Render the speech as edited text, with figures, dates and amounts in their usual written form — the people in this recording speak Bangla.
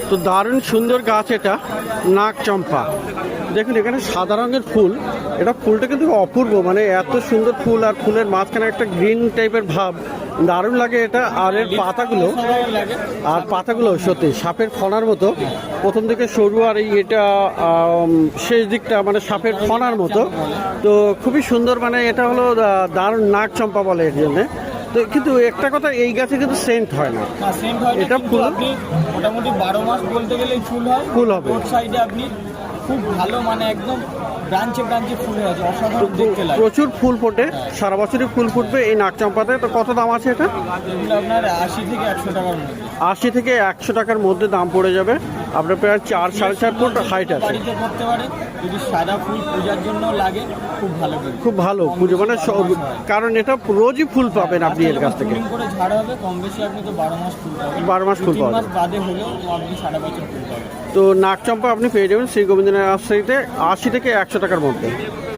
তো দারুণ সুন্দর গাছ এটা, নাগ চম্পা। দেখুন এখানে সাদা রঙের ফুল, এটা ফুলটা কিন্তু অপূর্ব, মানে এত সুন্দর ফুল আর ফুলের মাঝখানে একটা গ্রিন টাইপের ভাব, দারুণ লাগে এটা। আর এর পাতাগুলো সত্যি সাপের ফনার মতো, প্রথম দিকে সরু আর এই এটা শেষ দিকটা মানে সাপের ফনার মতো। তো খুবই সুন্দর, মানে এটা হলো দারুণ নাগ চম্পা বলে এর জন্যে। তো কিন্তু একটা কথা, এই গাছে কিন্তু সেন্ট হয় না, এটা ফুল মোটামুটি 12 মাস বলতে গেলে ফুল হবে। রোড সাইডে আপনি খুব ভালো, মানে একদম ব্রাঞ্চে ব্রাঞ্চে ফুল হয়ে আছে, অসাধারণ দেখতে লাগে। প্রচুর ফুল ফোটে, সারা বছরই ফুল ফুটবে এই নাগ চম্পাতে। তো কত দাম আছে এটা? এগুলো আপনার 80 থেকে 100 টাকার মধ্যে। 80 থেকে 100 টাকার মধ্যে দাম পড়ে যাবে। আপনার প্রায় 4-4.5 ফুট হাইট আছে। বাড়িতে করতে পারেন, যদি সাদা ফুল পূজার জন্য লাগে খুব ভালো, খুব ভালো পুজো, মানে কারণ এটা রোজই ফুল পাবেন আপনি এর কাছ থেকে। করে ঝাড় হবে কম বেশি, আপনি তো 12 মাস ফুল পাবেন। 12 মাস ফুল পাবেন, বাদে হলেও আপনি সারা বছর ফুল পাবেন। তো নাগ চম্পা আপনি পেয়ে যাবেন শ্রী গোবিন্দ নার্সারিতে 80 থেকে 100 টাকার মধ্যে।